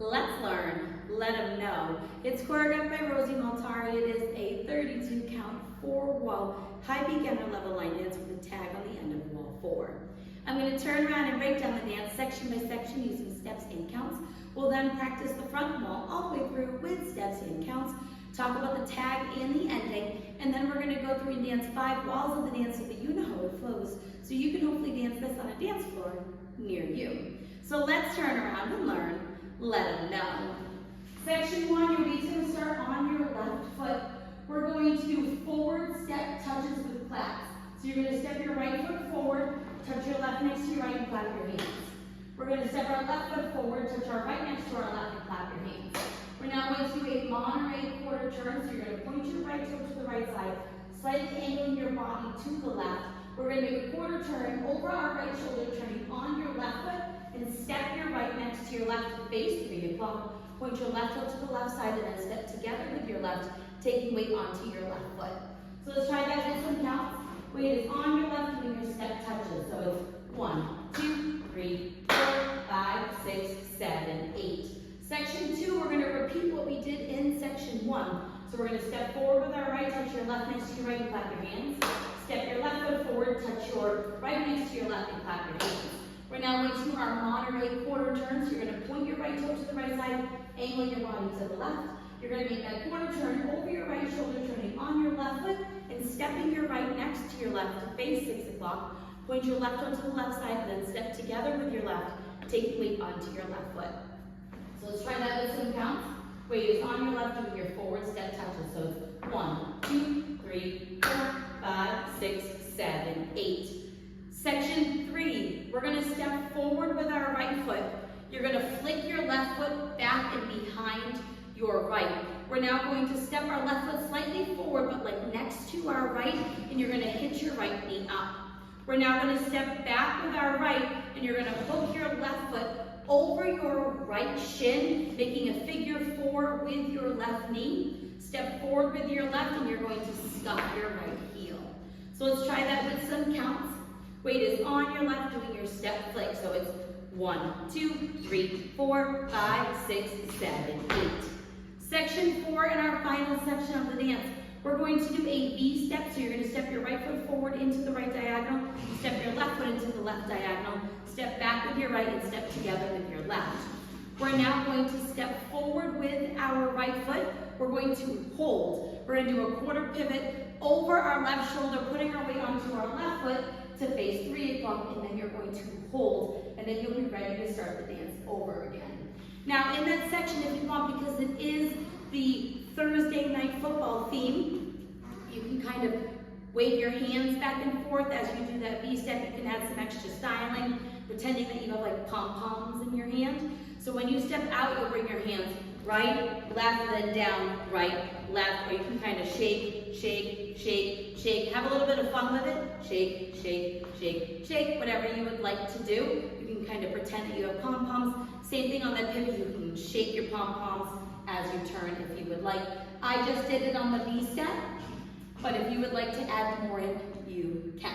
Let's learn, let them know. It's choreographed by Rosie Multari. It is a 32 count, 4-wall, high beginner level line dance with a tag on the end of wall 4. I'm going to turn around and break down the dance section by section using steps and counts. We'll then practice the front wall all the way through with steps and counts, talk about the tag and the ending, and then we're going to go through and dance 5 walls of the dance so that you know how it flows, so you can hopefully dance this on a dance floor near you. So let's turn around and learn, let them know. Section 1, your beat's going to start on your left foot. We're going to do forward step touches with claps. So you're going to step your right foot forward, touch your left next to your right, and clap your hands. We're going to step our left foot forward, touch our right next to our left, and clap your hands. We're now going to do a Monterey quarter turn. So you're going to point your right toe to the right side, slightly angling your body to the left. We're going to do a quarter turn over our right shoulder, turning on your left foot, and step your right next to your left face 3 o'clock. Point your left foot to the left side, and then step together with your left, taking weight onto your left foot. So let's try that with some counts. Weight is on your left, doing your step touches. So it's 1, 2, 3, 4, 5, 6, 7, 8. Section 2, we're going to repeat what we did in section 1. So we're going to step forward with our right, touch your left next to your right, and clap your hands. Step your left foot forward, touch your right next to your left, and clap your hands. We're now going to do our Monterey quarter turn. So you're going to point your right toe to the right side, angle your body to the left. You're going to make that quarter turn over your right shoulder, turning on your left foot, and stepping your right next to your left to face 6 o'clock. Point your left toe to the left side, and then step together with your left, taking weight onto your left foot. So let's try that with some counts. Weight is on your left, doing your forward step touches. So it's 1, 2, 3, 4, 5, 6, 7, 8. Section 3, we're going to step forward with our right foot. You're going to flick your left foot back and behind your right. We're now going to step our left foot slightly forward, but like next to our right, and you're going to hitch your right knee up. We're now going to step back with our right, and you're going to hook your left foot over your right shin, making a figure 4 with your left knee. Step forward with your left, and you're going to scuff your right heel. So let's try that with some counts. Weight is on your left, doing your step flick. So it's 1, 2, 3, 4, 5, 6, 7, 8. Section 4 in our final section of the dance. We're going to do a V step. So you're going to step your right foot forward into the right diagonal, step your left foot into the left diagonal, step back with your right, and step together with your left. We're now going to step forward with our right foot. We're going to hold. We're going to do a quarter pivot over our left shoulder, putting our weight onto our left foot to face 3 o'clock, and then you're going to hold, and then you'll be ready to start the dance over again. Now in that section, if you want, because it is the Thursday night football theme, you can kind of wave your hands back and forth as you do that V step. You can add some extra styling, pretending that you have like pom-poms in your hand. So when you step out, you'll bring your hands right, left, then down, right, left, or you can kind of shake, shake, shake, shake. Have a little bit of fun with it. Shake, shake, shake, shake, whatever you would like to do. You can kind of pretend that you have pom-poms. Same thing on that pivot, you can shake your pom-poms as you turn if you would like. I just did it on the V step, but if you would like to add more in, you can.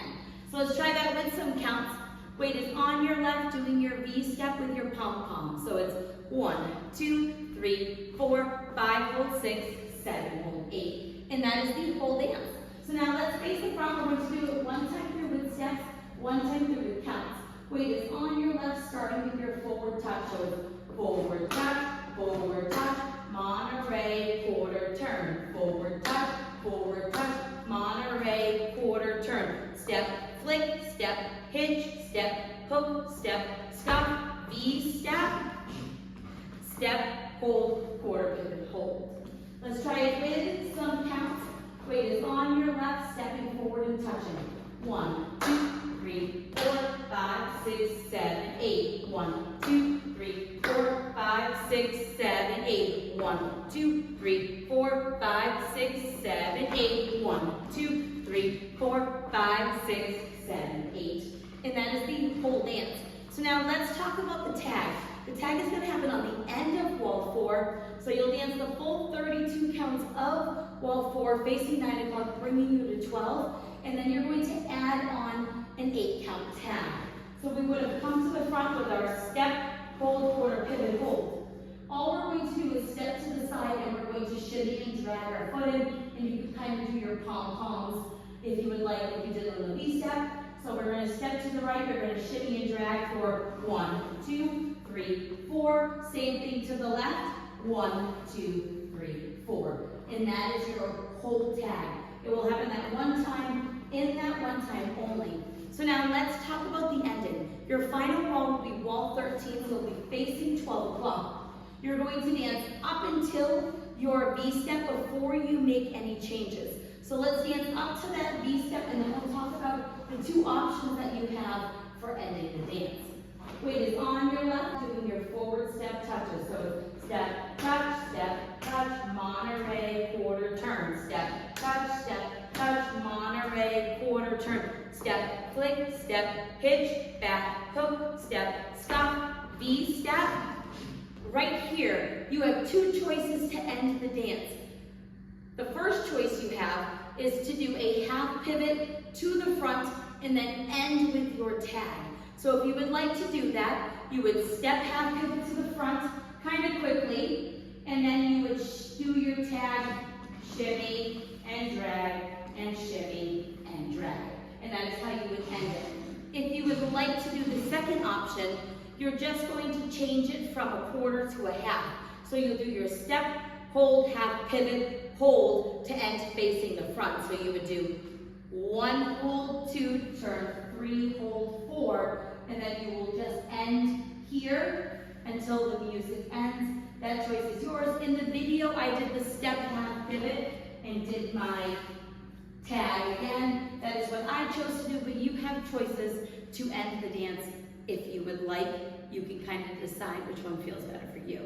So let's try that with some counts. Weight is on your left, doing your V step with your pom-pom. So it's 1, 2, 3, 4, 5, hold 6, 7, hold 8. And that is the whole dance. So now let's face the front. We're going to do it 1 time through with steps, 1 time through with counts. Weight is on your left, starting with your forward touch. So it's forward touch, Monterey quarter turn. Forward touch, Monterey quarter turn. Step, flick, step, hitch, step, hook, step, scuff, V step, step, hold, quarter pivot, hold. Let's try it with some counts. Weight is on your left, stepping forward and touching. 1, 2, 3, 4, 5, 6, 7, 8. 1, 2, 3, 4, 5, 6, 7, 8. 1, 2, 3, 4, 5, 6, 7, 8. 1, 2, 3, 4, 5, 6, 7, 8. And that is the whole dance. So now let's talk about the tag. The tag is going to happen on the end of wall 4. So you'll dance the full 32 counts of wall 4, facing 9 o'clock, bringing you to 12. And then you're going to add on an 8-count tag. So we would have come to the front with our step, hold, quarter, pivot, hold. All we're going to do is step to the side and we're going to shimmy and drag our foot in, and you can kind of do your pom-poms if you would like, if you did on the V step. So we're going to step to the right, we're going to shimmy and drag for 1, 2, 3, 4. Same thing to the left, 1, 2, 3, 4. And that is your whole tag. It will happen that one time, in that one time only. So now let's talk about the ending. Your final wall will be wall 13, so it'll be facing 12 o'clock. You're going to dance up until your V step before you make any changes. So let's dance up to that V step, and then we'll talk about the two options that you have for ending the dance. Weight is on your left, doing your forward step touches. So step, touch, Monterey, quarter turn. Step, touch, Monterey, quarter turn. Step, flick, step, hitch, back, hook, step, stop, V step. Right here, you have two choices to end the dance. The first choice you have is to do a half pivot to the front and then end with your tag. So if you would like to do that, you would step half pivot to the front kind of quickly, and then you would do your tag, shimmy and drag, and shimmy and drag. And that is how you would end it. If you would like to do the second option, you're just going to change it from a quarter to a half. So you'll do your step, hold, half pivot, hold to end facing the front. So you would do 1, hold, 2, turn, 3, hold, 4, and then you will just end here until the music ends. That choice is yours. In the video, I did the step, half pivot, and did my tag again. That is what I chose to do, but you have choices to end the dance if you would like. You can kind of decide which one feels better for you.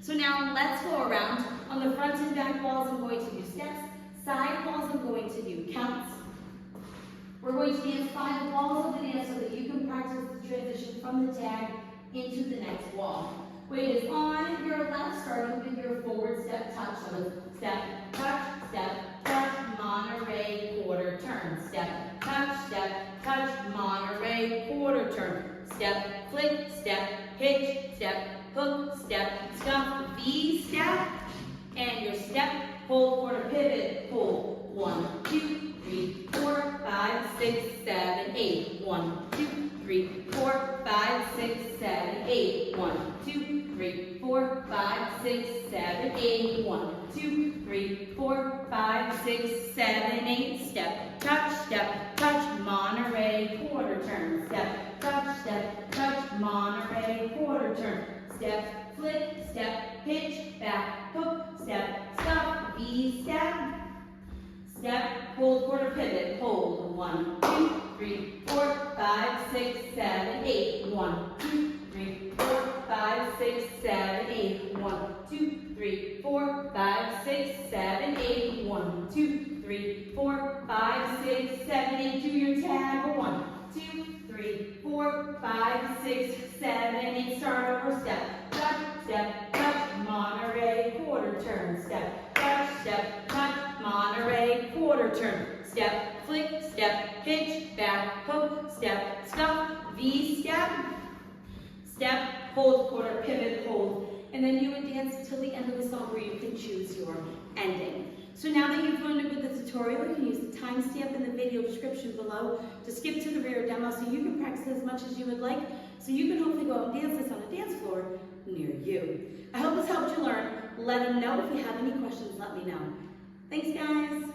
So now let's go around. On the front and back walls, I'm going to do steps. Side walls, I'm going to do counts. We're going to dance 5 walls of the dance so that you can practice the transition from the tag into the next wall. Weight is on your left, starting with your forward step touch. So step, touch, Monterey, quarter turn. Step, touch, Monterey, quarter turn. Step, flick, step, hitch, step, hook, step, stuff, V step, and your step, hold, quarter pivot, hold. 1, 2, 3, 4, 5, 6, 7, 8. 1, 2, 3, 4, 5, 6, 7, 8. 1, 2, 3, 4, 5, 6, 7, 8. 1, 2, 3, 4, 5, 6, 7, 8. Step, touch, Monterey, quarter turn. Step, touch, Monterey, quarter turn. Step, flick, step, hitch, back, hook, step, stop, V step. Step, hold, quarter pivot, hold. 1, 2, 3, 4, 5, 6, 7, 8. 1, 2, 3, 4, 5, 6, 7, 8. 1, 2, 3, 4, 5, 6, 7, 8. 1, 2, 3, 4, 5, 6, 7, 8. Do your tag. 1, 2, 3, 4, 5, 6, 7, 8. Start over. Step, touch, Monterey, quarter turn. Step, touch, Monterey, quarter turn. Step, flick, step, hitch, back, hook, step, stop, V step. Step, hold, quarter pivot, hold. And then you would dance until the end of the song where you can choose your ending. So now that you've learned it with the tutorial, you can use the timestamp in the video description below to skip to the rear demo so you can practice as much as you would like, so you can hopefully go out and dance this on a dance floor near you. I hope this helped you learn. Let them know if you have any questions, let me know. Thanks, guys.